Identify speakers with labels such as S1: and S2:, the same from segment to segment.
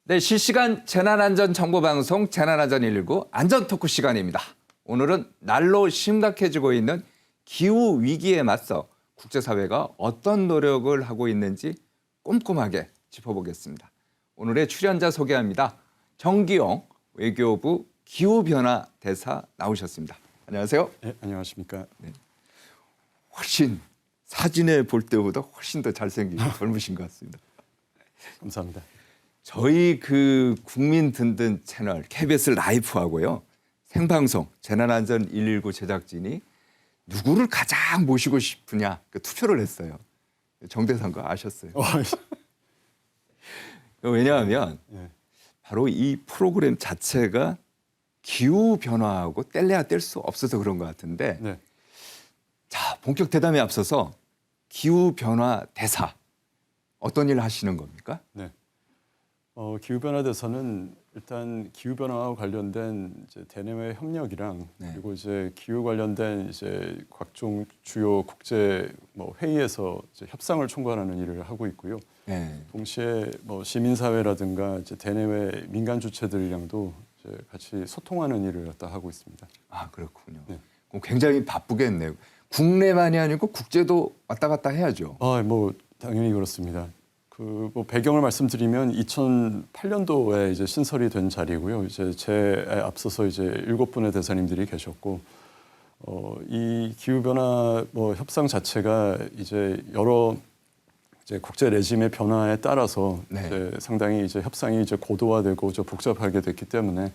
S1: 네, 실시간 재난안전정보방송 재난안전 119 안전토크 시간입니다. 오늘은 날로 심각해지고 있는 기후위기에 맞서 국제사회가 어떤 노력을 하고 있는지 꼼꼼하게 짚어보겠습니다. 오늘의 출연자 소개합니다. 정기용 외교부 기후변화 대사 나오셨습니다. 안녕하세요.
S2: 네, 안녕하십니까.
S1: 네. 훨씬 사진에 볼 때보다 훨씬 더 잘생기고 젊으신 것 같습니다.
S2: 감사합니다.
S1: 저희 그 국민 든든 채널 KBS 라이프하고요. 생방송 재난안전 119 제작진이 누구를 가장 모시고 싶으냐 투표를 했어요. 정대상 거 아셨어요? 왜냐하면
S2: 네.
S1: 바로 이 프로그램 자체가 기후 변화하고 뗄래야 뗄 수 없어서 그런 것 같은데
S2: 네.
S1: 자, 본격 대담에 앞서서 기후 변화 대사 어떤 일 하시는 겁니까?
S2: 네. 기후변화 대사는 일단 기후변화와 관련된 이제 대내외 협력이랑
S1: 네.
S2: 그리고 이제 기후 관련된 이제 각종 주요 국제 회의에서 이제 협상을 총괄하는 일을 하고 있고요.
S1: 네.
S2: 동시에 시민사회라든가 이제 대내외 민간 주체들이랑도 이제 같이 소통하는 일을 갖다 하고 있습니다.
S1: 아, 그렇군요.
S2: 네.
S1: 그럼 굉장히 바쁘겠네요. 국내만이 아니고 국제도 왔다 갔다 해야죠.
S2: 당연히 그렇습니다. 배경을 말씀드리면 2008년도에 이제 신설이 된 자리고요. 이제 제 앞서서 이제 7분의 대사님들이 계셨고, 이 기후변화 협상 자체가 이제 여러 이제 국제 레짐의 변화에 따라서
S1: 네.
S2: 이제 상당히 이제 협상이 이제 고도화되고 복잡하게 됐기 때문에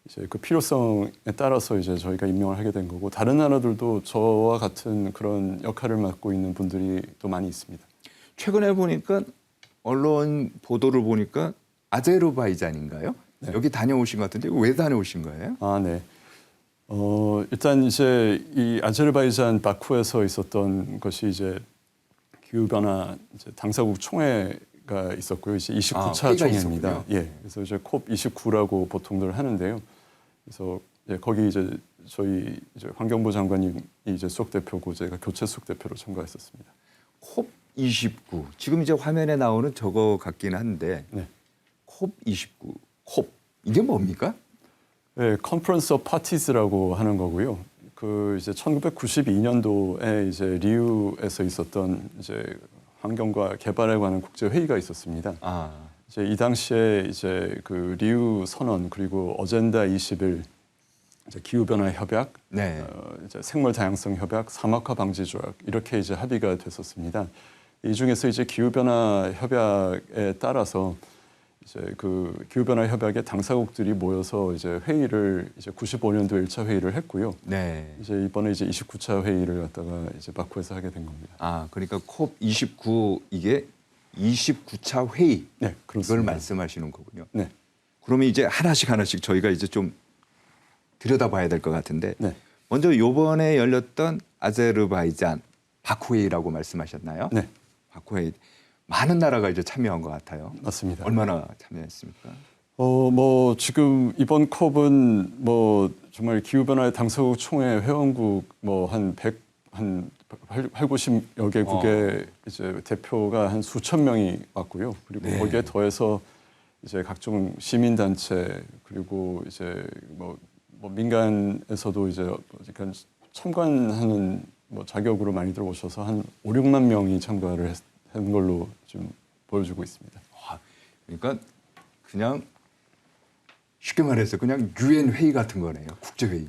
S2: 이제 그 필요성에 따라서 이제 저희가 임명을 하게 된 거고, 다른 나라들도 저와 같은 그런 역할을 맡고 있는 분들이 또 많이 있습니다.
S1: 최근에 보니까 언론 보도를 보니까 아제르바이잔인가요?
S2: 네.
S1: 여기 다녀오신 것 같은데 왜 다녀오신 거예요?
S2: 아, 네. 일단 이제 이 아제르바이잔 바쿠에서 있었던 것이 이제 기후변화 이제 당사국 총회가 있었고요. 이제 29차 총회입니다.
S1: 있었군요.
S2: 예. 그래서 이제 COP 29라고 보통들 하는데요. 그래서 거기 이제 저희 이제 환경부 장관님이 이제 수석 대표고 제가 교체 수석 대표로 참가했었습니다.
S1: 콥 29. 지금 이제 화면에 나오는 저거 같긴 한데
S2: 네.
S1: 콥 29. 콥 이게 뭡니까?
S2: 네, 컨퍼런스 오브 파티즈라고 하는 거고요. 그 이제 1992년도에 이제 리우에서 있었던 이제 환경과 개발에 관한 국제 회의가 있었습니다.
S1: 아,
S2: 이제 이 당시에 이제 그 리우 선언 그리고 어젠다 21 이제 기후 변화 협약,
S1: 네.
S2: 이제 생물 다양성 협약, 사막화 방지 조약 이렇게 이제 합의가 됐었습니다. 이 중에서 이제 기후 변화 협약에 따라서 이제 그 기후 변화 협약의 당사국들이 모여서 이제 회의를 이제 95년도 1차 회의를 했고요.
S1: 네.
S2: 이제 이번에 이제 29차 회의를 갖다가 이제 바쿠에서 하게 된 겁니다.
S1: 아, 그러니까 콥 29 이게 29차 회의.
S2: 네, 그렇습니다.
S1: 이걸 말씀하시는 거군요.
S2: 네.
S1: 그러면 이제 하나씩 저희가 이제 좀 들여다봐야 될 것 같은데
S2: 네.
S1: 먼저 이번에 열렸던 아제르바이잔 바쿠회의라고 말씀하셨나요?
S2: 네.
S1: 바쿠회의 많은 나라가 이제 참여한 것 같아요.
S2: 맞습니다.
S1: 얼마나 참여했습니까?
S2: 지금 이번 컵은 정말 기후변화의 당사국 총회 회원국 한 80여 개국의 이제 대표가 한 수천 명이 왔고요. 그리고
S1: 네.
S2: 거기에 더해서 이제 각종 시민단체 그리고 이제 민간에서도 이제 참관하는 자격으로 많이들 오셔서 한 5, 6만 명이 참가를 한 걸로 좀 보여주고 있습니다.
S1: 그러니까 그냥 쉽게 말해서 그냥 유엔 회의 같은 거네요. 국제 회의.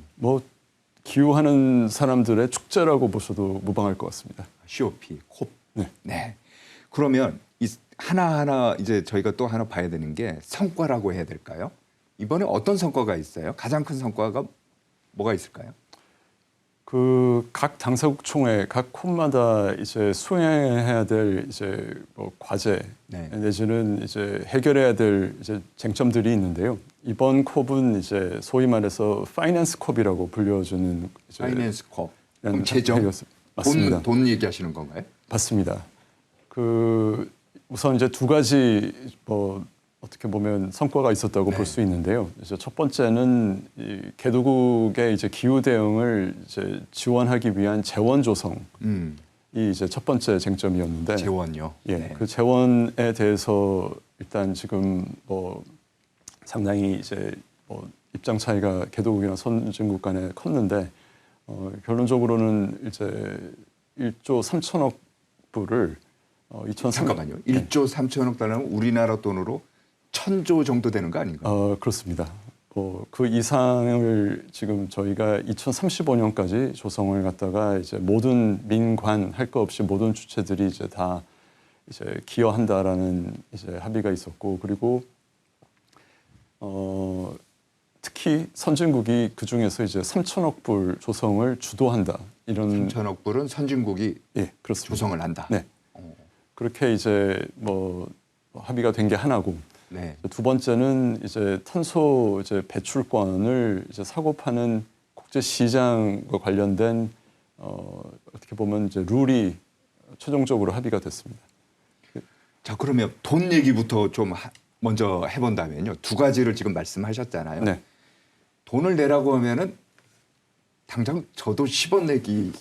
S2: 기후하는 사람들의 축제라고 보셔도 무방할 것 같습니다.
S1: COP, 콥.
S2: 네.
S1: 네. 그러면 이 하나하나 이제 저희가 또 하나 봐야 되는 게 성과라고 해야 될까요? 이번에 어떤 성과가 있어요? 가장 큰 성과가 뭐가 있을까요?
S2: 각 당사국 총회, 각 컵마다 이제 수행해야 될 이제 과제
S1: 네.
S2: 내지는 이제 해결해야 될 이제 쟁점들이 있는데요. 이번 컵은 이제 소위 말해서 파이낸스 컵이라고 불려주는 이제
S1: 파이낸스 컵.
S2: 이런
S1: 그럼 재정,
S2: 회의였습니다. 맞습니다.
S1: 돈 얘기하시는 건가요?
S2: 맞습니다. 우선 이제 두 가지 어떻게 보면 성과가 있었다고
S1: 네.
S2: 볼 수 있는데요. 이제 첫 번째는 이 개도국의 이제 기후 대응을 이제 지원하기 위한 재원 조성이 이제 첫 번째 쟁점이었는데
S1: 재원요.
S2: 예,
S1: 네.
S2: 그 재원에 대해서 일단 지금 상당히 이제 뭐 입장 차이가 개도국이나 선진국 간에 컸는데 결론적으로는 이제 1조 3천억 불을
S1: 잠깐만요. 1조 3천억 달러면 우리나라 돈으로 1,000조 정도 되는 거 아닌가요?
S2: 그렇습니다. 그 이상을 지금 저희가 2035년까지 조성을 갖다가 이제 모든 민관 할 거 없이 모든 주체들이 이제 다 이제 기여한다라는 이제 합의가 있었고 그리고 특히 선진국이 그 중에서 이제 3천억 불 조성을 주도한다 이런
S1: 3천억 불은 선진국이
S2: 그렇습니다.
S1: 조성을 한다.
S2: 네. 그렇게 이제 뭐 합의가 된 게 하나고
S1: 네.
S2: 두 번째는 이제 탄소 이제 배출권을 이제 사고 파는 국제 시장과 관련된 어떻게 보면 이제 룰이 최종적으로 합의가 됐습니다.
S1: 자, 그러면 돈 얘기부터 좀 먼저 해본다면요. 두 가지를 지금 말씀하셨잖아요.
S2: 네.
S1: 돈을 내라고 하면은 당장 저도 10원 내기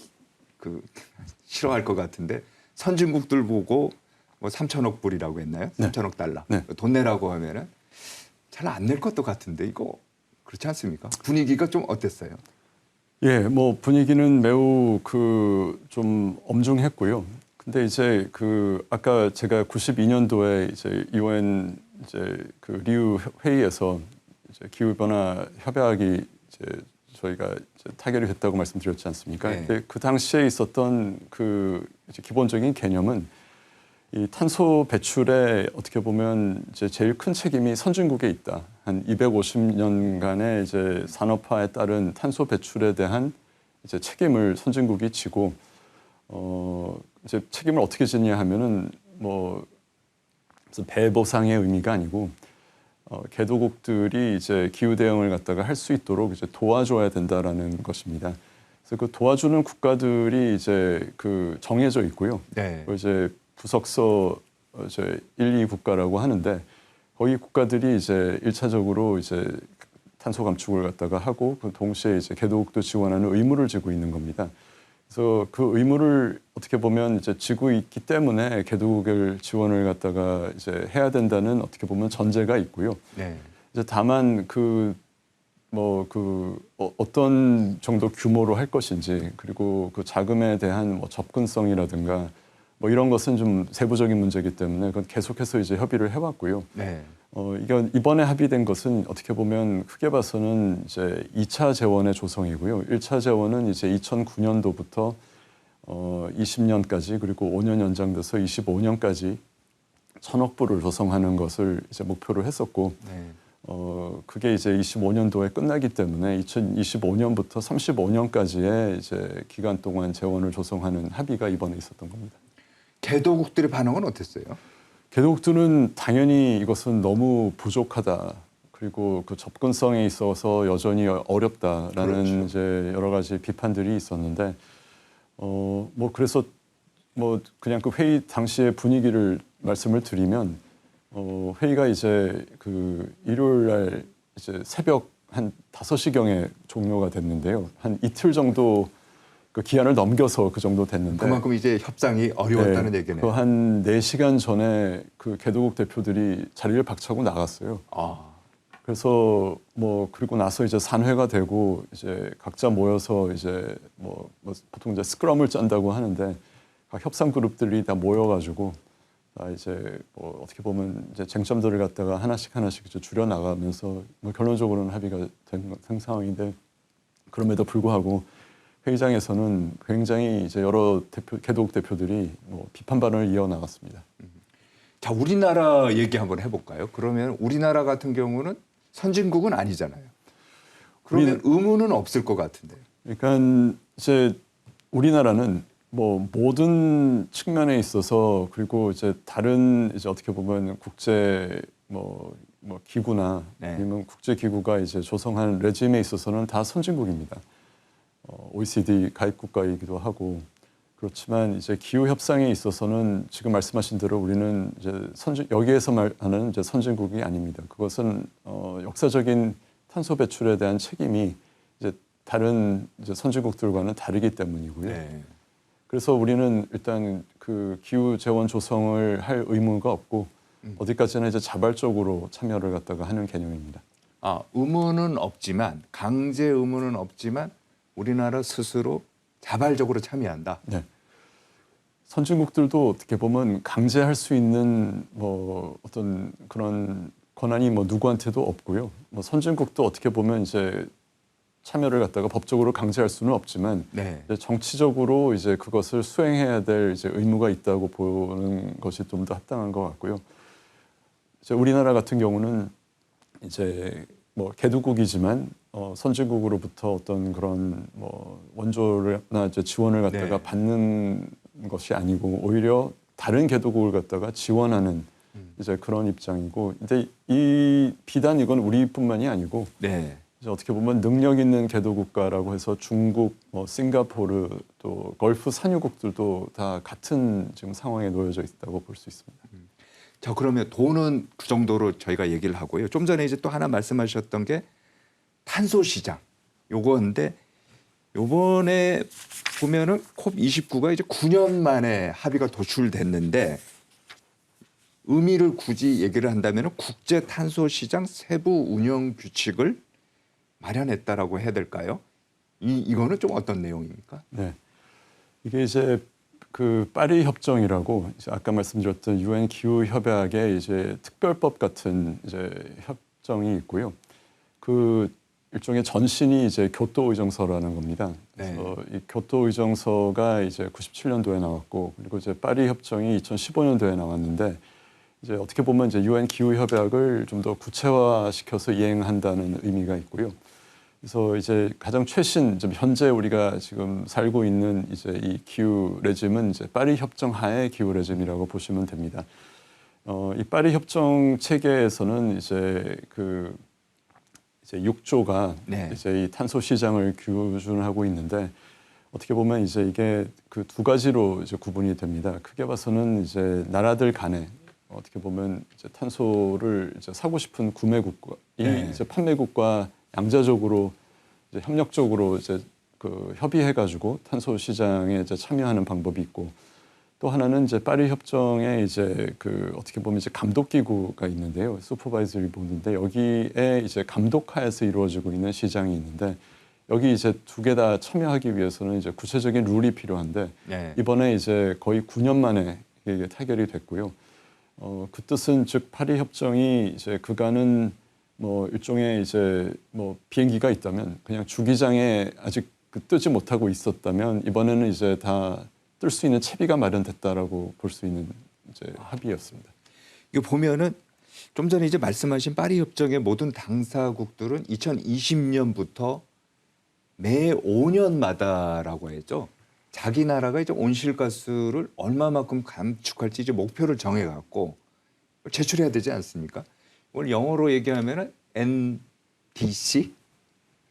S1: 싫어할 것 같은데 선진국들 보고 뭐 3천억 불이라고 했나요?
S2: 네.
S1: 3천억 달러.
S2: 네.
S1: 돈 내라고 하면은 잘 안 낼 것도 같은데 이거 그렇지 않습니까? 분위기가 좀 어땠어요?
S2: 예, 뭐 분위기는 매우 좀 엄중했고요. 근데 이제 아까 제가 92년도에 이제 UN 이제 리우 회의에서 이제 기후 변화 협약이 이제 저희가 이제 타결이 됐다고 말씀드렸지 않습니까?
S1: 네.
S2: 근데 그 당시에 있었던 이제 기본적인 개념은 이 탄소 배출에 어떻게 보면 이제 제일 큰 책임이 선진국에 있다. 한 250년간의 이제 산업화에 따른 탄소 배출에 대한 이제 책임을 선진국이 지고 이제 책임을 어떻게 지냐 하면은 뭐 무슨 배보상의 의미가 아니고 개도국들이 이제 기후 대응을 갖다가 할 수 있도록 이제 도와줘야 된다라는 것입니다. 그래서 그 도와주는 국가들이 이제 정해져 있고요.
S1: 네.
S2: 이제 부석서 이제 1, 2국가라고 하는데 거기 국가들이 이제 1차적으로 이제 탄소 감축을 갖다가 하고 그 동시에 이제 개도국도 지원하는 의무를 지고 있는 겁니다. 그래서 그 의무를 어떻게 보면 이제 지고 있기 때문에 개도국을 지원을 갖다가 이제 해야 된다는 어떻게 보면 전제가 있고요.
S1: 네.
S2: 이제 다만 어떤 정도 규모로 할 것인지 그리고 그 자금에 대한 뭐 접근성이라든가 뭐 이런 것은 좀 세부적인 문제이기 때문에 그건 계속해서 이제 협의를 해왔고요.
S1: 네.
S2: 이건 이번에 합의된 것은 어떻게 보면 크게 봐서는 이제 2차 재원의 조성이고요. 1차 재원은 이제 2009년도부터 20년까지 그리고 5년 연장돼서 25년까지 1,000억 불을 조성하는 것을 이제 목표로 했었고,
S1: 네.
S2: 그게 이제 25년도에 끝나기 때문에 2025년부터 35년까지의 이제 기간 동안 재원을 조성하는 합의가 이번에 있었던 겁니다.
S1: 개도국들의 반응은 어땠어요?
S2: 개도국들은 당연히 이것은 너무 부족하다. 그리고 그 접근성에 있어서 여전히 어렵다라는
S1: 그렇죠.
S2: 이제 여러 가지 비판들이 있었는데, 뭐 그래서 뭐 그냥 그 회의 당시의 분위기를 말씀을 드리면, 회의가 이제 일요일 날 이제 새벽 한 5시경에 종료가 됐는데요. 한 이틀 정도 그 기한을 넘겨서 그 정도 됐는데
S1: 그만큼 이제 협상이 어려웠다는 얘기네요.
S2: 한 4시간 전에 그 개도국 대표들이 자리를 박차고 나갔어요. 그래서 뭐 그리고 나서 이제 산회가 되고 이제 각자 모여서 이제 뭐 보통 이제 스크럼을 짠다고 하는데 각 협상 그룹들이 다 모여가지고 이제 뭐 어떻게 보면 이제 쟁점들을 갖다가 하나씩 이제 줄여 나가면서 뭐 결론적으로는 합의가 된 상황인데 그럼에도 불구하고 회의장에서는 굉장히 이제 여러 개도국 대표들이 뭐 비판 발언을 이어 나갔습니다.
S1: 자, 우리나라 얘기 한번 해볼까요? 그러면 우리나라 같은 경우는 선진국은 아니잖아요. 그러면 의무는 없을 것 같은데.
S2: 그러니까 이제 우리나라는 뭐 모든 측면에 있어서 그리고 이제 다른 이제 어떻게 보면 국제 뭐 기구나
S1: 네.
S2: 아니면 국제 기구가 이제 조성한 레짐에 있어서는 다 선진국입니다. OECD 가입 국가이기도 하고 그렇지만 이제 기후 협상에 있어서는 지금 말씀하신 대로 우리는 이제 여기에서 말하는 이제 선진국이 아닙니다. 그것은 역사적인 탄소 배출에 대한 책임이 이제 다른 이제 선진국들과는 다르기 때문이고요.
S1: 네.
S2: 그래서 우리는 일단 그 기후 재원 조성을 할 의무가 없고 어디까지나 이제 자발적으로 참여를 갖다가 하는 개념입니다.
S1: 의무는 없지만 강제 의무는 없지만 우리나라 스스로 자발적으로 참여한다.
S2: 네. 선진국들도 어떻게 보면 강제할 수 있는 뭐 어떤 그런 권한이 뭐 누구한테도 없고요. 뭐 선진국도 어떻게 보면 이제 참여를 갖다가 법적으로 강제할 수는 없지만
S1: 네.
S2: 이제 정치적으로 이제 그것을 수행해야 될 이제 의무가 있다고 보는 것이 좀 더 합당한 것 같고요. 이제 우리나라 같은 경우는 이제 뭐 개도국이지만 선진국으로부터 어떤 그런 뭐 원조나 이제 지원을 갖다가
S1: 네.
S2: 받는 것이 아니고 오히려 다른 개도국을 갖다가 지원하는 이제 그런 입장이고, 근데 이 비단 이건 우리뿐만이 아니고
S1: 네.
S2: 이제 어떻게 보면 능력 있는 개도 국가라고 해서 중국, 뭐 싱가포르, 또 걸프 산유국들도 다 같은 지금 상황에 놓여져 있다고 볼 수 있습니다.
S1: 자, 그러면 돈은 그 정도로 저희가 얘기를 하고요. 좀 전에 이제 또 하나 말씀하셨던 게 탄소 시장 요거인데, 요번에 보면은 콥29가 이제 9년 만에 합의가 도출됐는데, 의미를 굳이 얘기를 한다면 국제 탄소 시장 세부 운영 규칙을 마련했다라고 해야 될까요? 이거는 좀 어떤 내용입니까?
S2: 네, 이게 이제 그 파리 협정이라고 이제 아까 말씀드렸던 유엔 기후 협약의 이제 특별법 같은 이제 협정이 있고요. 그 일종의 전신이 이제 교토 의정서라는 겁니다. 그래서 이 교토 의정서가 이제 97년도에 나왔고, 그리고 이제 파리 협정이 2015년도에 나왔는데, 이제 어떻게 보면 이제 유엔 기후 협약을 좀 더 구체화시켜서 이행한다는 의미가 있고요. 그래서 이제 가장 최신 좀 현재 우리가 지금 살고 있는 이제 이 기후 레짐은 이제 파리 협정 하의 기후 레짐이라고 보시면 됩니다. 이 파리 협정 체계에서는 이제 그 이제 6조가
S1: 네.
S2: 이제 이 탄소 시장을 규준하고 있는데, 어떻게 보면 이제 이게 그 두 가지로 이제 구분이 됩니다. 크게 봐서는 이제 나라들 간에 어떻게 보면 이제 탄소를 이제 사고 싶은 구매국과 이제 판매국과 양자적으로 이제 협력적으로 이제 그 협의해가지고 탄소 시장에 이제 참여하는 방법이 있고, 또 하나는 이제 파리 협정에 이제 그 어떻게 보면 이제 감독 기구가 있는데요, 슈퍼바이저리 보드인데 여기에 이제 감독하에서 이루어지고 있는 시장이 있는데, 여기 이제 두 개 다 참여하기 위해서는 이제 구체적인 룰이 필요한데 이번에 이제 거의 9년 만에 이게 타결이 됐고요. 그 뜻은 즉 파리 협정이 이제 그간은 뭐 일종의 이제 뭐 비행기가 있다면 그냥 주기장에 아직 그 뜨지 못하고 있었다면, 이번에는 이제 다 뜰 수 있는 채비가 마련됐다라고 볼 수 있는 이제 합의였습니다.
S1: 이거 보면은 좀 전에 이제 말씀하신 파리 협정의 모든 당사국들은 2020년부터 매 5년마다라고 했죠. 자기 나라가 이제 온실가스를 얼마만큼 감축할지 이제 목표를 정해갖고 제출해야 되지 않습니까? 오늘 영어로 얘기하면은 NDC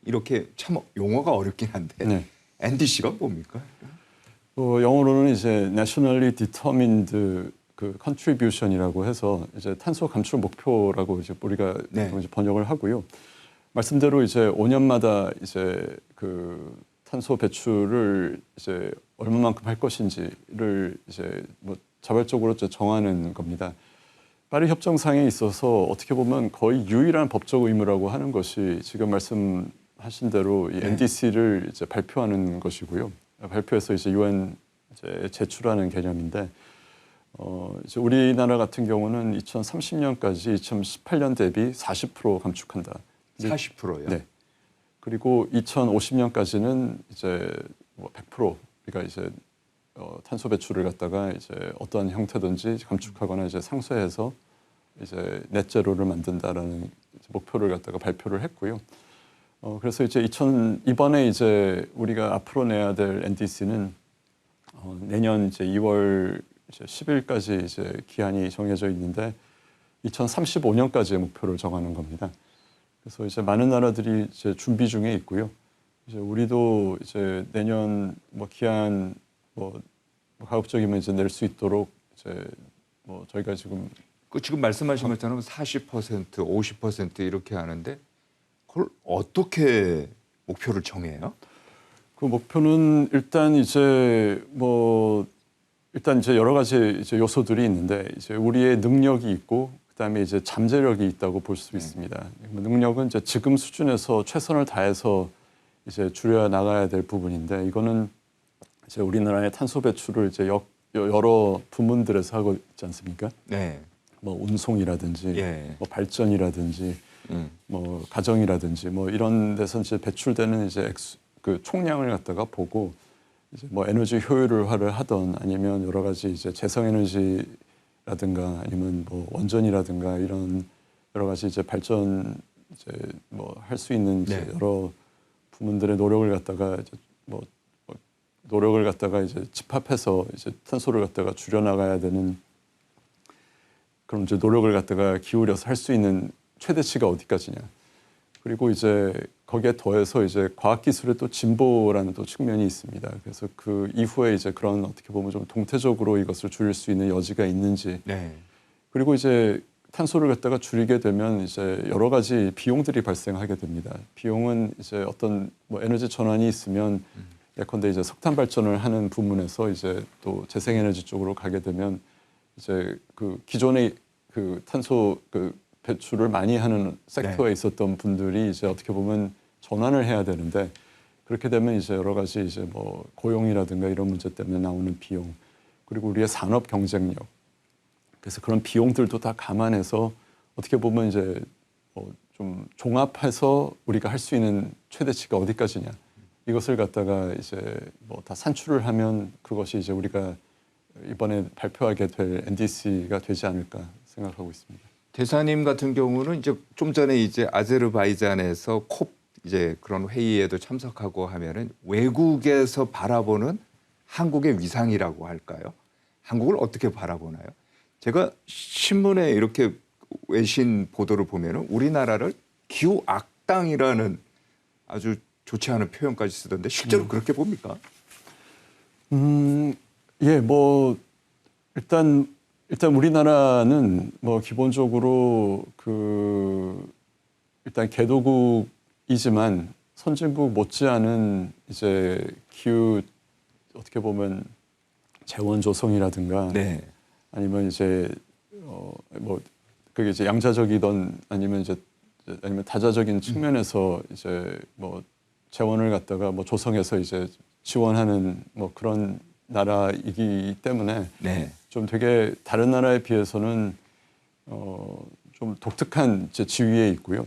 S1: 이렇게 참 용어가 어렵긴 한데
S2: 네.
S1: NDC가 뭡니까?
S2: 영어로는 이제 Nationally Determined 그 Contribution이라고 해서 이제 탄소 감축 목표라고 이제 우리가 이제 번역을 하고요. 말씀대로 이제 5년마다 이제 그 탄소 배출을 이제 얼마만큼 할 것인지를 이제 뭐 자발적으로 이제 정하는 겁니다. 파리 협정상에 있어서 어떻게 보면 거의 유일한 법적 의무라고 하는 것이 지금 말씀하신 대로 이 NDC를 이제 발표하는 것이고요. 발표해서 이제 유엔 이제 제출하는 개념인데, 이제 우리나라 같은 경우는 2030년까지 2018년 대비 40% 감축한다.
S1: 40%요?
S2: 네. 그리고 2050년까지는 이제 뭐 100% 우리가 이제 탄소 배출을 갖다가 이제 어떠한 형태든지 감축하거나 이제 상쇄해서 이제 넷제로를 만든다라는 목표를 갖다가 발표를 했고요. 그래서 이제 이번에 이제 우리가 앞으로 내야 될 NDC는 내년 이제 2월 이제 10일까지 이제 기한이 정해져 있는데 2035년까지의 목표를 정하는 겁니다. 그래서 이제 많은 나라들이 이제 준비 중에 있고요. 이제 우리도 이제 내년 뭐 기한 뭐 가급적이면 이제 낼 수 있도록 이제 뭐 저희가 지금
S1: 지금 말씀하신 것처럼 40%, 50% 이렇게 하는데 그걸 어떻게 목표를 정해요?
S2: 그 목표는 일단 이제 뭐 일단 이제 여러 가지 이제 요소들이 있는데 이제 우리의 능력이 있고 그다음에 이제 잠재력이 있다고 볼 수 있습니다. 능력은 이제 지금 수준에서 최선을 다해서 이제 줄여 나가야 될 부분인데 이거는 이제 우리나라의 탄소 배출을 이제 여러 부문들에서 하고 있지 않습니까?
S1: 네.
S2: 뭐 운송이라든지
S1: 예.
S2: 뭐 발전이라든지 뭐 가정이라든지 뭐 이런 데서 이제 배출되는 이제 그 총량을 갖다가 보고 이제 뭐 에너지 효율화를 하던 아니면 여러 가지 이제 재생에너지라든가 아니면 뭐 원전이라든가 이런 여러 가지 이제 발전 이제 뭐 할 수 있는 이제
S1: 네.
S2: 여러 부문들의 노력을 갖다가 이제 뭐 노력을 갖다가 이제 집합해서 이제 탄소를 갖다가 줄여 나가야 되는 그런 이제 노력을 갖다가 기울여서 할 수 있는 최대치가 어디까지냐. 그리고 이제 거기에 더해서 이제 과학기술의 또 진보라는 또 측면이 있습니다. 그래서 그 이후에 이제 그런 어떻게 보면 좀 동태적으로 이것을 줄일 수 있는 여지가 있는지.
S1: 네.
S2: 그리고 이제 탄소를 갖다가 줄이게 되면 이제 여러 가지 비용들이 발생하게 됩니다. 비용은 이제 어떤 뭐 에너지 전환이 있으면 예컨대 이제 석탄 발전을 하는 부문에서 이제 또 재생에너지 쪽으로 가게 되면 이제 그 기존의 그 탄소 그 배출을 많이 하는 섹터에 있었던 분들이 이제 어떻게 보면 전환을 해야 되는데 그렇게 되면 이제 여러 가지 이제 뭐 고용이라든가 이런 문제 때문에 나오는 비용 그리고 우리의 산업 경쟁력 그래서 그런 비용들도 다 감안해서 어떻게 보면 이제 좀 종합해서 우리가 할 수 있는 최대치가 어디까지냐 이것을 갖다가 이제 뭐 다 산출을 하면 그것이 이제 우리가 이번에 발표하게 될 NDC가 되지 않을까 생각하고 있습니다.
S1: 대사님 같은 경우는 이제 좀 전에 이제 아제르바이잔에서 콥 이제 그런 회의에도 참석하고 하면은 외국에서 바라보는 한국의 위상이라고 할까요? 한국을 어떻게 바라보나요? 제가 신문에 이렇게 외신 보도를 보면은 우리나라를 기후 악당이라는 아주 좋지 않은 표현까지 쓰던데 실제로 그렇게 봅니까?
S2: 예, 뭐 일단 우리나라는 뭐 기본적으로 그 일단 개도국이지만 선진국 못지않은 이제 기후 어떻게 보면 재원 조성이라든가
S1: 네.
S2: 아니면 이제 뭐 그게 이제 양자적이던 아니면 다자적인 측면에서 이제 뭐 재원을 갖다가 뭐 조성해서 이제 지원하는 뭐 그런 나라이기 때문에
S1: 네.
S2: 좀 되게 다른 나라에 비해서는 좀 독특한 이제 지위에 있고요.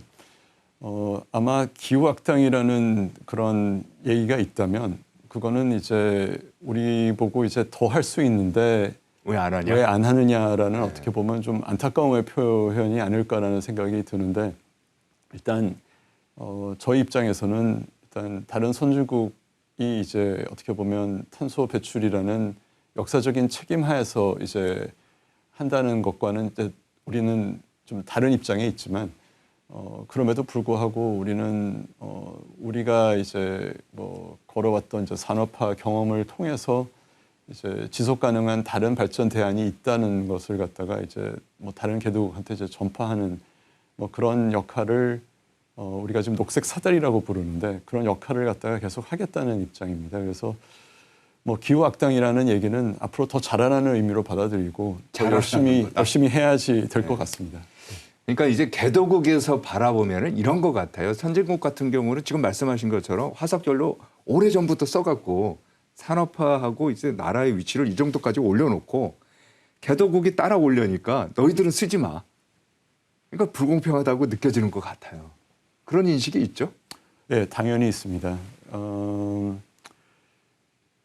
S2: 아마 기후악당이라는 그런 얘기가 있다면 그거는 이제 우리 보고 이제 더 할 수 있는데
S1: 왜 안 하냐?
S2: 왜 안 하느냐라는
S1: 네.
S2: 어떻게 보면 좀 안타까움의 표현이 아닐까라는 생각이 드는데 일단 저희 입장에서는 일단 다른 선진국이 이제 어떻게 보면 탄소 배출이라는 역사적인 책임 하에서 이제 한다는 것과는 이제 우리는 좀 다른 입장에 있지만 그럼에도 불구하고 우리는 우리가 이제 뭐 걸어왔던 이제 산업화 경험을 통해서 이제 지속 가능한 다른 발전 대안이 있다는 것을 갖다가 이제 뭐 다른 개도국한테 이제 전파하는 뭐 그런 역할을 우리가 지금 녹색 사다리라고 부르는데 그런 역할을 갖다가 계속 하겠다는 입장입니다. 그래서 뭐 기후 악당이라는 얘기는 앞으로 더 잘하라는 의미로 받아들이고 더 열심히 해야지 될 것 같습니다.
S1: 그러니까 이제 개도국에서 바라보면은 이런 것 같아요. 선진국 같은 경우는 지금 말씀하신 것처럼 화석연료 오래전부터 써갖고 산업화하고 이제 나라의 위치를 이 정도까지 올려놓고 개도국이 따라 올려니까 너희들은 쓰지 마. 그러니까 불공평하다고 느껴지는 것 같아요. 그런 인식이 있죠?
S2: 네, 당연히 있습니다.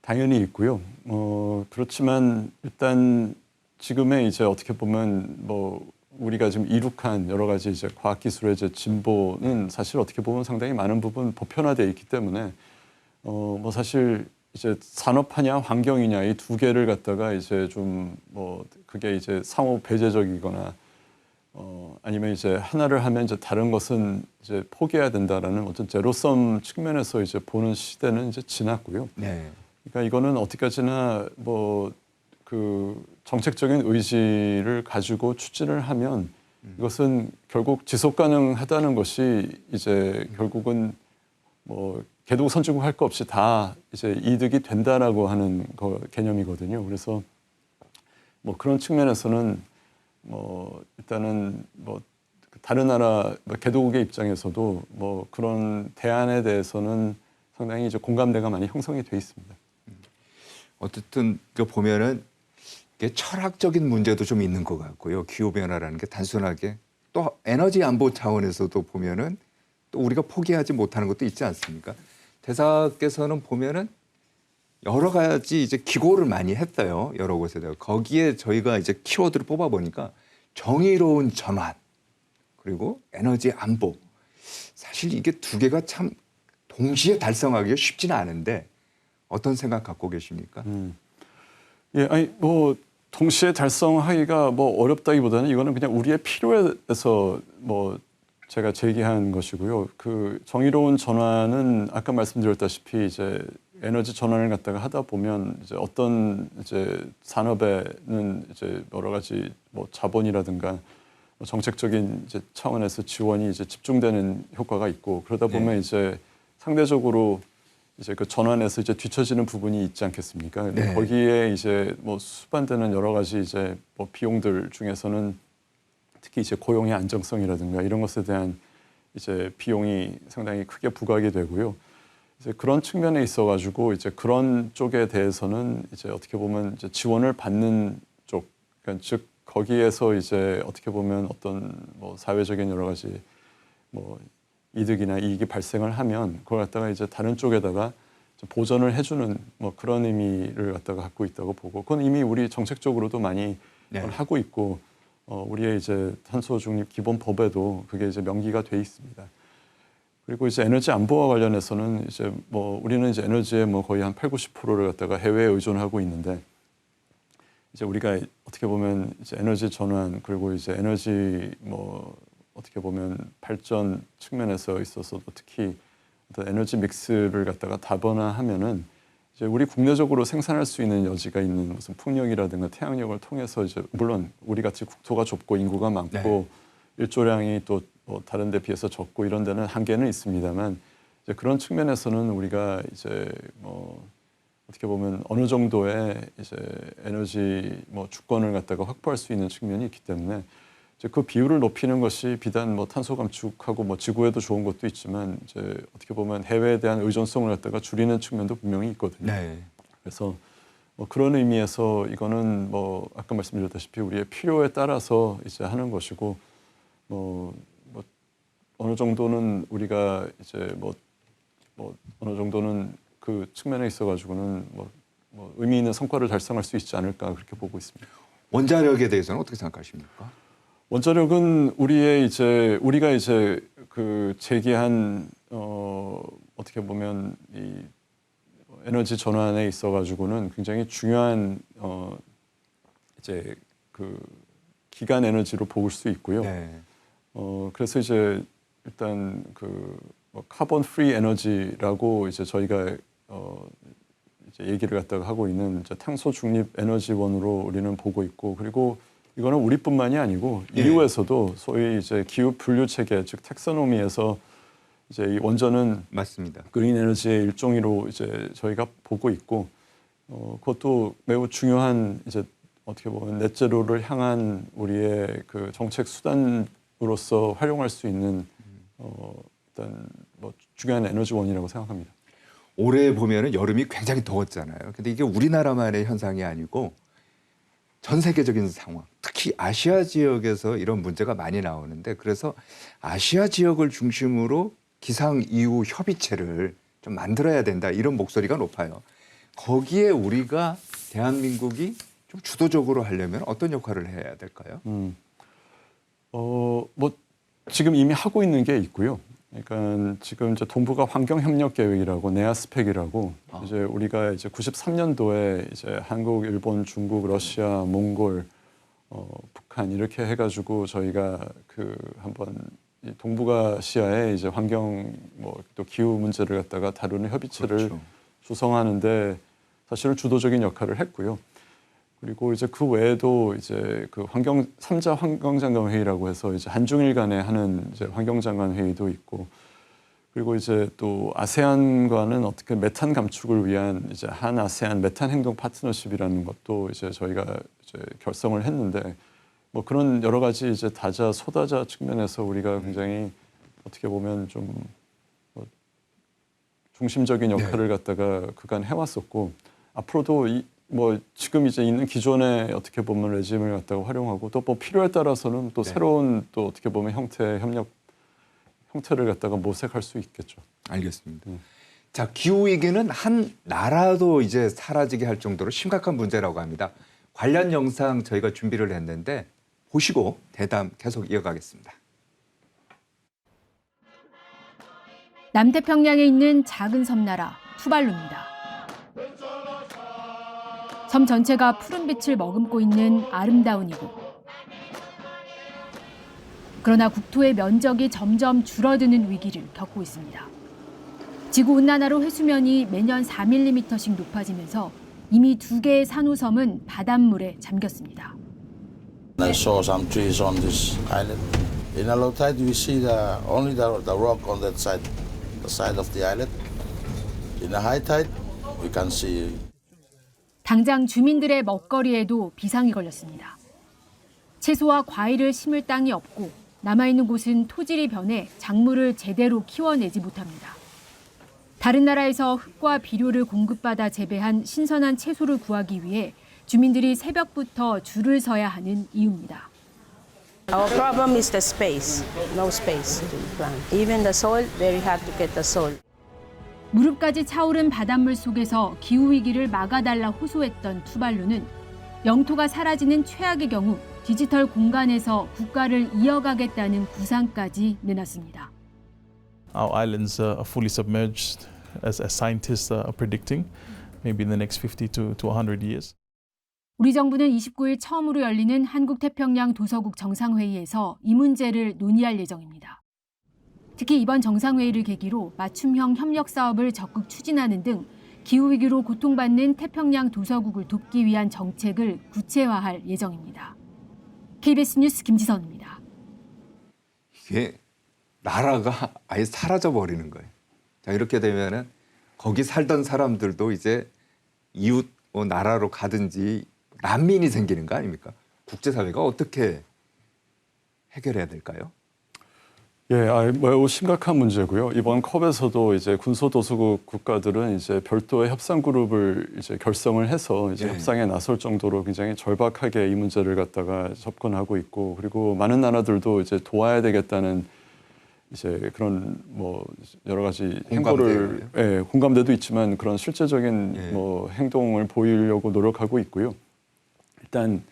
S2: 당연히 있고요. 그렇지만 일단 지금의 이제 어떻게 보면 뭐 우리가 지금 이룩한 여러 가지 이제 과학기술의 이제 진보는 사실 어떻게 보면 상당히 많은 부분 보편화되어 있기 때문에 뭐 사실 이제 산업화냐 환경이냐 이 두 개를 갖다가 이제 좀 뭐 그게 이제 상호 배제적이거나 아니면 이제 하나를 하면 이제 다른 것은 이제 포기해야 된다라는 어떤 제로섬 측면에서 이제 보는 시대는 이제 지났고요.
S1: 네.
S2: 그러니까 이거는 어떻게까지나 뭐 그 정책적인 의지를 가지고 추진을 하면 이것은 결국 지속 가능하다는 것이 이제 결국은 뭐 개도국 선진국 할 거 없이 다 이제 이득이 된다라고 하는 개념이거든요. 그래서 뭐 그런 측면에서는 뭐 일단은 뭐 다른 나라 개도국의 입장에서도 뭐 그런 대안에 대해서는 상당히 이제 공감대가 많이 형성이 돼 있습니다.
S1: 어쨌든 그 보면은 이게 철학적인 문제도 좀 있는 것 같고요. 기후 변화라는 게 단순하게 또 에너지 안보 차원에서도 보면은 또 우리가 포기하지 못하는 것도 있지 않습니까? 대사께서는 보면은 여러 가지 이제 기고를 많이 했어요. 여러 곳에다가. 거기에 저희가 이제 키워드를 뽑아 보니까 정의로운 전환 그리고 에너지 안보. 사실 이게 두 개가 참 동시에 달성하기가 쉽지는 않은데 어떤 생각 갖고 계십니까?
S2: 예, 아니 뭐 동시에 달성하기가 뭐 어렵다기보다는 이거는 그냥 우리의 필요에서 뭐 제가 제기한 것이고요. 그 정의로운 전환은 아까 말씀드렸다시피 이제 에너지 전환을 갖다가 하다 보면 이제 어떤 이제 산업에는 이제 여러 가지 뭐 자본이라든가 뭐 정책적인 이제 차원에서 지원이 이제 집중되는 효과가 있고 그러다 보면
S1: 네.
S2: 이제 상대적으로 이제 그 전환에서 이제 뒤처지는 부분이 있지 않겠습니까? 근데
S1: 네.
S2: 거기에 이제 뭐 수반되는 여러 가지 이제 뭐 비용들 중에서는 특히 이제 고용의 안정성이라든가 이런 것에 대한 이제 비용이 상당히 크게 부과하게 되고요. 이제 그런 측면에 있어 가지고 이제 그런 쪽에 대해서는 이제 어떻게 보면 이제 지원을 받는 쪽, 그러니까 즉 거기에서 이제 어떻게 보면 어떤 뭐 사회적인 여러 가지 뭐 이득이나 이익이 발생을 하면 그걸 갖다가 이제 다른 쪽에다가 보전을 해주는 뭐 그런 의미를 갖다가 갖고 있다고 보고 그건 이미 우리 정책적으로도 많이
S1: 네.
S2: 하고 있고 우리의 이제 탄소 중립 기본 법에도 그게 이제 명기가 돼 있습니다. 그리고 이제 에너지 안보와 관련해서는 이제 뭐 우리는 이제 에너지의 뭐 거의 한 80~90%를 갖다가 해외에 의존하고 있는데 이제 우리가 어떻게 보면 이제 에너지 전환 그리고 이제 에너지 뭐 어떻게 보면 발전 측면에서 있어서도 특히 어떤 에너지 믹스를 갖다가 다변화하면은 이제 우리 국내적으로 생산할 수 있는 여지가 있는 무슨 풍력이라든가 태양력을 통해서 이제 물론 우리 같이 국토가 좁고 인구가 많고
S1: 네.
S2: 일조량이 또 뭐 다른 데 비해서 적고 이런 데는 한계는 있습니다만 이제 그런 측면에서는 우리가 이제 뭐 어떻게 보면 어느 정도의 이제 에너지 뭐 주권을 갖다가 확보할 수 있는 측면이 있기 때문에 이제 그 비율을 높이는 것이 비단 뭐 탄소 감축하고 뭐 지구에도 좋은 것도 있지만 이제 어떻게 보면 해외에 대한 의존성을 갖다가 줄이는 측면도 분명히 있거든요.
S1: 네.
S2: 그래서 뭐 그런 의미에서 이거는 뭐 아까 말씀드렸다시피 우리의 필요에 따라서 이제 하는 것이고 뭐 어느 정도는 우리가 이제 뭐 어느 정도는 그 측면에 있어 가지고는 뭐 의미 있는 성과를 달성할 수 있지 않을까 그렇게 보고 있습니다.
S1: 원자력에 대해서는 어떻게 생각하십니까?
S2: 원자력은 우리가 이제 그 제기한 어떻게 보면 이 에너지 전환에 있어 가지고는 굉장히 중요한 이제 그 기간 에너지로 볼 수 있고요.
S1: 네.
S2: 그래서 이제 일단 그 뭐 카본 프리 에너지라고 이제 저희가 이제 얘기를 갖다가 하고 있는 이제 탄소 중립 에너지원으로 우리는 보고 있고 그리고 이거는 우리뿐만이 아니고
S1: 예.
S2: EU에서도 소위 이제 기후 분류 체계 즉 텍소노미에서 이제 이 원전은
S1: 맞습니다.
S2: 그린 에너지의 일종으로 이제 저희가 보고 있고 그것도 매우 중요한 이제 어떻게 보면 넷제로를 향한 우리의 그 정책 수단으로서 활용할 수 있는 일단 뭐 중요한 에너지원이라고 생각합니다.
S1: 올해 보면은 여름이 굉장히 더웠잖아요. 근데 이게 우리나라만의 현상이 아니고 전 세계적인 상황, 특히 아시아 지역에서 이런 문제가 많이 나오는데 그래서 아시아 지역을 중심으로 기상 이후 협의체를 좀 만들어야 된다 이런 목소리가 높아요. 거기에 우리가 대한민국이 좀 주도적으로 하려면 어떤 역할을 해야 될까요?
S2: 뭐 지금 이미 하고 있는 게 있고요. 그러니까 지금 이제 동북아 환경 협력 계획이라고 네아스펙이라고 이제 우리가 이제 93년도에 이제 한국, 일본, 중국, 러시아, 몽골, 북한 이렇게 해가지고 저희가 그 한번 이 동북아시아의 이제 환경 뭐 또 기후 문제를 갖다가 다루는 협의체를
S1: 그렇죠.
S2: 구성하는데 사실은 주도적인 역할을 했고요. 그리고 이제 그 외에도 이제 그 환경장관 회의라고 해서 이제 한중일 간에 하는 이제 환경장관 회의도 있고 그리고 이제 또 아세안과는 어떻게 메탄 감축을 위한 이제 한 아세안 메탄 행동 파트너십이라는 것도 이제 저희가 이제 결성을 했는데 뭐 그런 여러 가지 이제 다자 소다자 측면에서 우리가 굉장히 어떻게 보면 좀 중심적인 역할을 갖다가 그간 해왔었고 형태를 뭐 지금 이제 있는 기존의 어떻게 보면 레짐을 갖다가 활용하고 또 뭐 필요에 따라서는 또 새로운 또 어떻게 보면 형태를 갖다가 모색할 수 있겠죠.
S1: 알겠습니다. 자, 기후 위기는 한 나라도 이제 사라지게 할 정도로 심각한 문제라고 합니다. 관련 영상 저희가 준비를 했는데 보시고 대담 계속 이어가겠습니다.
S3: 남태평양에 있는 작은 섬나라 투발루입니다. 섬 전체가 푸른빛을 머금고 있는 아름다운 이곳. 그러나 국토의 면적이 점점 줄어드는 위기를 겪고 있습니다. 지구온난화로 해수면이 매년 4mm씩 높아지면서 이미 2개의 산호섬은 바닷물에 잠겼습니다.
S4: I saw some trees on this island. In a low tide, we see only the rock on that side, the side of the island. In a high tide, we can see.
S3: 당장 주민들의 먹거리에도 비상이 걸렸습니다. 채소와 과일을 심을 땅이 없고 남아있는 곳은 토질이 변해 작물을 제대로 키워내지 못합니다. 다른 나라에서 흙과 비료를 공급받아 재배한 신선한 채소를 구하기 위해 주민들이 새벽부터 줄을 서야 하는 이유입니다.
S5: Our problem is the space. No space to plant. Even the soil, very hard to get the soil.
S3: 무릎까지 차오른 바닷물 속에서 기후위기를 막아달라 호소했던 투발루는 영토가 사라지는 최악의 경우 디지털 공간에서 국가를 이어가겠다는 구상까지 내놨습니다.
S6: Our islands are fully submerged, as scientists are predicting, maybe in the next 50 to 100 years.
S3: 우리 정부는 29일 처음으로 열리는 한국태평양 도서국 정상회의에서 이 문제를 논의할 예정입니다. 특히 이번 정상회의를 계기로 맞춤형 협력 사업을 적극 추진하는 등 기후위기로 고통받는 태평양 도서국을 돕기 위한 정책을 구체화할 예정입니다. KBS 뉴스 김지선입니다.
S1: 이게 나라가 아예 사라져 버리는 거예요. 자, 이렇게 되면은 거기 살던 사람들도 이제 이웃 나라로 가든지 난민이 생기는 거 아닙니까? 국제사회가 어떻게 해결해야 될까요?
S2: 예, 매우 심각한 문제고요. 이번 컵에서도 이제 군소도서국 국가들은 이제 별도의 협상 그룹을 이제 결성을 해서 이제 협상에 나설 정도로 굉장히 절박하게 이 문제를 갖다가 접근하고 있고, 그리고 많은 나라들도 이제 도와야 되겠다는 이제 그런 뭐 여러 가지 행보를 공감대도 있지만 그런 실제적인 뭐 행동을 보이려고 노력하고 있고요. 일단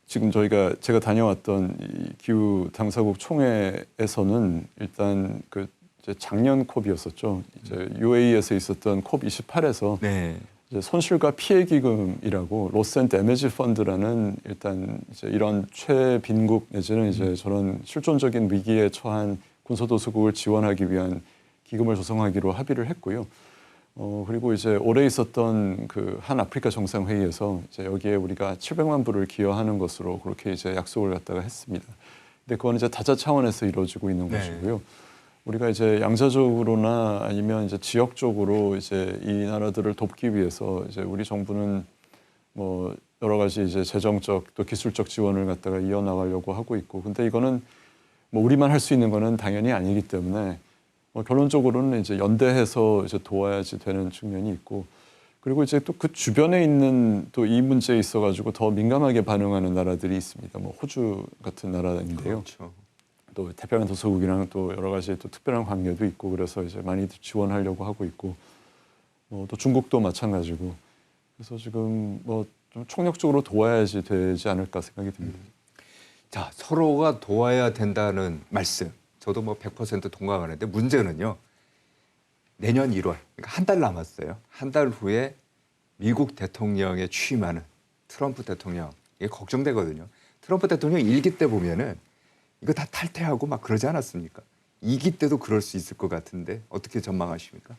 S2: 지금 제가 다녀왔던 이 기후 당사국 총회에서는 일단 그 이제 작년 컵이었었죠. 이제 UAE에서 있었던 컵 28에서 이제 손실과 피해 기금이라고 로스 앤 데미지 펀드라는 일단 이제 이런 최빈국 내지는 이제 저런 실존적인 위기에 처한 군소도서국을 지원하기 위한 기금을 조성하기로 합의를 했고요. 그리고 이제 올해 있었던 그 한 아프리카 정상회의에서 이제 여기에 우리가 700만 불을 기여하는 것으로 그렇게 이제 약속을 갖다가 했습니다. 근데 그건 이제 다자 차원에서 이루어지고 있는 것이고요. 우리가 이제 양자적으로나 아니면 이제 지역적으로 이제 이 나라들을 돕기 위해서 이제 우리 정부는 뭐 여러 가지 이제 재정적 또 기술적 지원을 갖다가 이어나가려고 하고 있고, 근데 이거는 뭐 우리만 할 수 있는 거는 당연히 아니기 때문에 결론적으로는 이제 연대해서 이제 도와야지 되는 측면이 있고, 그리고 이제 또 그 주변에 있는 또 이 문제에 있어가지고 더 민감하게 반응하는 나라들이 있습니다. 뭐 호주 같은 나라인데요.
S1: 그렇죠.
S2: 또 태평양 도서국이랑 또 여러 가지 또 특별한 관계도 있고, 그래서 이제 많이 지원하려고 하고 있고, 또 중국도 마찬가지고, 그래서 지금 뭐 좀 총력적으로 도와야지 되지 않을까 생각이 듭니다.
S1: 자, 서로가 도와야 된다는 말씀. 저도 뭐 100% 동감하는데 문제는요. 내년 1월, 그러니까 한 달 남았어요. 한 달 후에 미국 대통령에 취임하는 트럼프 대통령. 이게 걱정되거든요. 트럼프 대통령 1기 때 보면은 이거 다 탈퇴하고 막 그러지 않았습니까? 2기 때도 그럴 수 있을 것 같은데 어떻게 전망하십니까?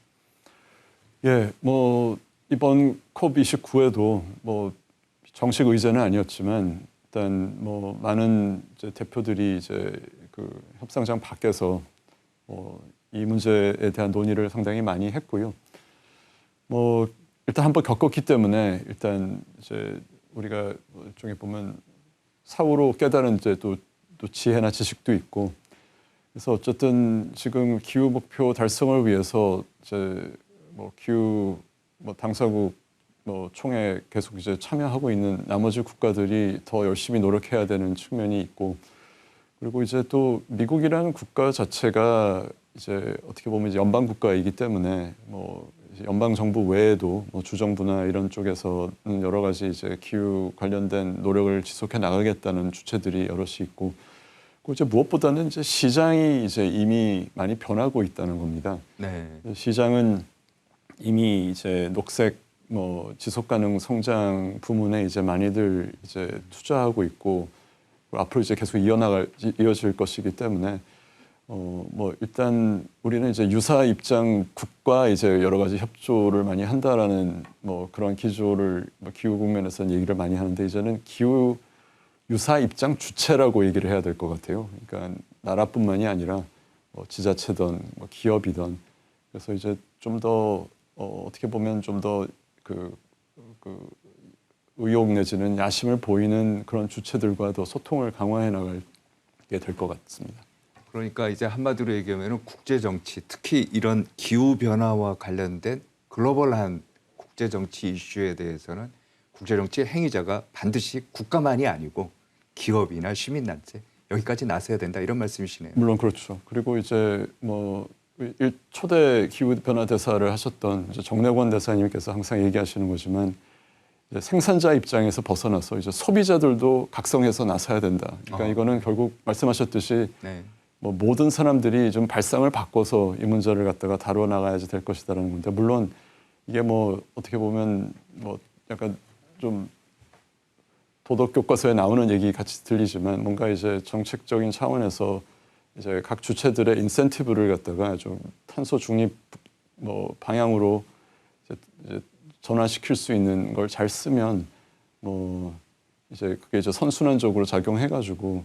S2: 예, 뭐 이번 COP29에도 뭐 정식 의제는 아니었지만 일단 뭐 많은 이제 대표들이 이제 그 협상장 밖에서 이 문제에 대한 논의를 상당히 많이 했고요. 뭐 일단 한번 겪었기 때문에 일단 이제 우리가 일종의 보면 사후로 깨달은 이제 또 지혜나 지식도 있고, 그래서 어쨌든 지금 기후 목표 달성을 위해서 이제 뭐 기후 당사국 총회에 계속 이제 참여하고 있는 나머지 국가들이 더 열심히 노력해야 되는 측면이 있고, 그리고 이제 또 미국이라는 국가 자체가 이제 어떻게 보면 이제 연방 국가이기 때문에 뭐 연방 정부 외에도 뭐 주정부나 이런 쪽에서는 여러 가지 이제 기후 관련된 노력을 지속해 나가겠다는 주체들이 여럿이 있고, 그 이제 무엇보다는 이제 시장이 이제 이미 많이 변하고 있다는 겁니다.
S1: 네.
S2: 시장은 이미 이제 녹색 지속 가능 성장 부문에 이제 많이들 이제 투자하고 있고, 앞으로 이제 계속 이어질 것이기 때문에 일단 우리는 이제 유사 입장 국가 이제 여러 가지 협조를 많이 한다라는 그런 기조를 기후 국면에서는 얘기를 많이 하는데, 이제는 기후 유사 입장 주체라고 얘기를 해야 될 것 같아요. 그러니까 나라뿐만이 아니라 지자체든 기업이든, 그래서 이제 좀 더 어떻게 보면 좀 더 그 의욕 내지는 야심을 보이는 그런 주체들과 더 소통을 강화해 나가게 될 것 같습니다.
S1: 그러니까 이제 한마디로 얘기하면 국제 정치, 특히 이런 기후 변화와 관련된 글로벌한 국제 정치 이슈에 대해서는 국제 정치 행위자가 반드시 국가만이 아니고 기업이나 시민단체 여기까지 나서야 된다, 이런 말씀이시네요.
S2: 물론 그렇죠. 그리고 이제 초대 기후 변화 대사를 하셨던 이제 정래권 대사님께서 항상 얘기하시는 거지만, 이제 생산자 입장에서 벗어나서 이제 소비자들도 각성해서 나서야 된다. 그러니까 이거는 결국 말씀하셨듯이
S1: 네.
S2: 모든 사람들이 좀 발상을 바꿔서 이 문제를 갖다가 다뤄 나가야지 될 것이다라는 건데, 물론 이게 어떻게 보면 약간 좀 도덕 교과서에 나오는 얘기 같이 들리지만, 뭔가 이제 정책적인 차원에서 이제 각 주체들의 인센티브를 갖다가 좀 탄소 중립 방향으로 이제 전환시킬 수 있는 걸 잘 쓰면 이제 그게 이제 선순환적으로 작용해가지고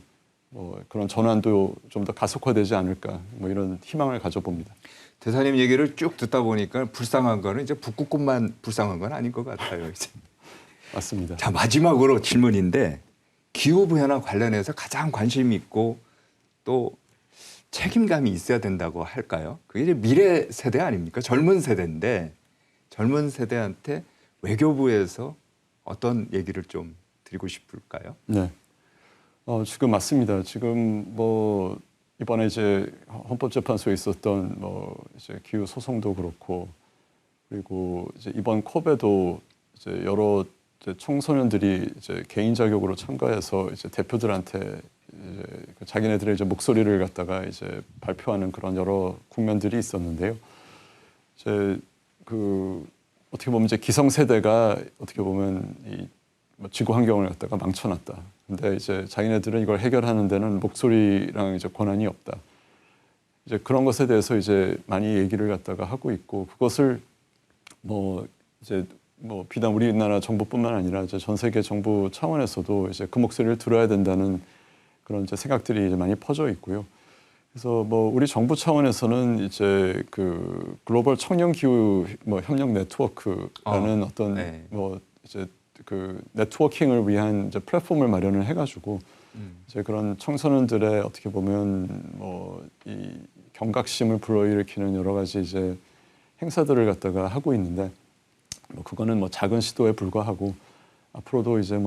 S2: 그런 전환도 좀 더 가속화되지 않을까, 이런 희망을 가져봅니다.
S1: 대사님 얘기를 쭉 듣다 보니까 불쌍한 거는 이제 북극곰만 불쌍한 건 아닌 것 같아요. 이제.
S2: 맞습니다.
S1: 자, 마지막으로 질문인데, 기후 변화 관련해서 가장 관심 있고 또 책임감이 있어야 된다고 할까요? 그게 이제 미래 세대 아닙니까? 젊은 세대인데, 젊은 세대한테 외교부에서 어떤 얘기를 좀 드리고 싶을까요?
S2: 네. 지금 맞습니다. 지금 이번에 이제 헌법재판소에 있었던 이제 기후 소송도 그렇고, 그리고 이제 이번 컵에도 이제 여러 이제 청소년들이 이제 개인 자격으로 참가해서 이제 대표들한테 이제 자기네들의 이제 목소리를 갖다가 이제 발표하는 그런 여러 국면들이 있었는데요. 이제 어떻게 보면 이제 기성 세대가 어떻게 보면 이 지구 환경을 갖다가 망쳐놨다. 근데 이제 자기네들은 이걸 해결하는 데는 목소리랑 이제 권한이 없다. 이제 그런 것에 대해서 이제 많이 얘기를 갖다가 하고 있고, 그것을 이제 비단 우리나라 정부뿐만 아니라 이제 전 세계 정부 차원에서도 이제 그 목소리를 들어야 된다는 그런 이제 생각들이 이제 많이 퍼져 있고요. 그래서 우리 정부 차원에서는 이제 그 글로벌 청년 기후 협력 네트워크라는 어떤
S1: 네.
S2: 이제 그 네트워킹을 위한 이제 플랫폼을 마련을 해가지고 이제 그런 청소년들의 어떻게 보면 이 경각심을 불러일으키는 여러 가지 이제 행사들을 갖다가 하고 있는데, 그거는 작은 시도에 불과하고, 앞으로도 이제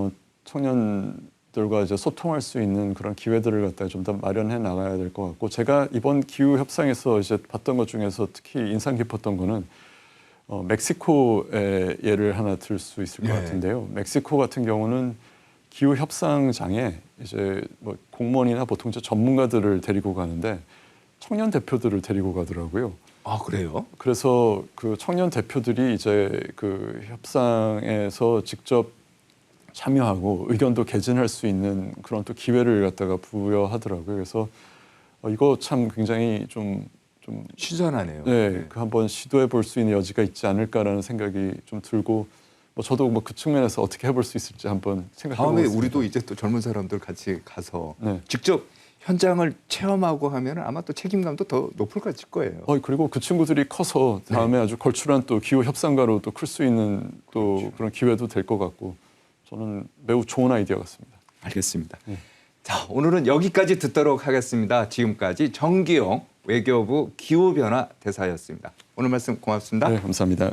S2: 청년들과 이제 소통할 수 있는 그런 기회들을 갖다가 좀 더 마련해 나가야 될 것 같고, 제가 이번 기후 협상에서 이제 봤던 것 중에서 특히 인상 깊었던 거는 멕시코의 예를 하나 들 수 있을 것 같은데요. 멕시코 같은 경우는 기후 협상장에 이제 공무원이나 보통 이제 전문가들을 데리고 가는데 청년 대표들을 데리고 가더라고요.
S1: 아, 그래요?
S2: 그래서 그 청년 대표들이 이제 그 협상에서 직접 참여하고 의견도 개진할 수 있는 그런 또 기회를 갖다가 부여하더라고요. 그래서 이거 참 굉장히 좀
S1: 신선하네요.
S2: 네, 그 한번 시도해 볼 수 있는 여지가 있지 않을까라는 생각이 좀 들고, 저도 그 측면에서 어떻게 해볼 수 있을지 한번 생각해 보겠습니다.
S1: 다음에 우리도 이제 또 젊은 사람들 같이 가서
S2: 네.
S1: 직접 현장을 체험하고 하면 아마 또 책임감도 더 높을 거예요.
S2: 그리고 그 친구들이 커서 다음에 아주 걸출한 또 기후 협상가로 또 클 수 있는 또 그런 기회도 될 것 같고 저는 매우 좋은 아이디어 같습니다.
S1: 알겠습니다. 자, 오늘은 여기까지 듣도록 하겠습니다. 지금까지 정기용 외교부 기후변화 대사였습니다. 오늘 말씀 고맙습니다.
S2: 네, 감사합니다.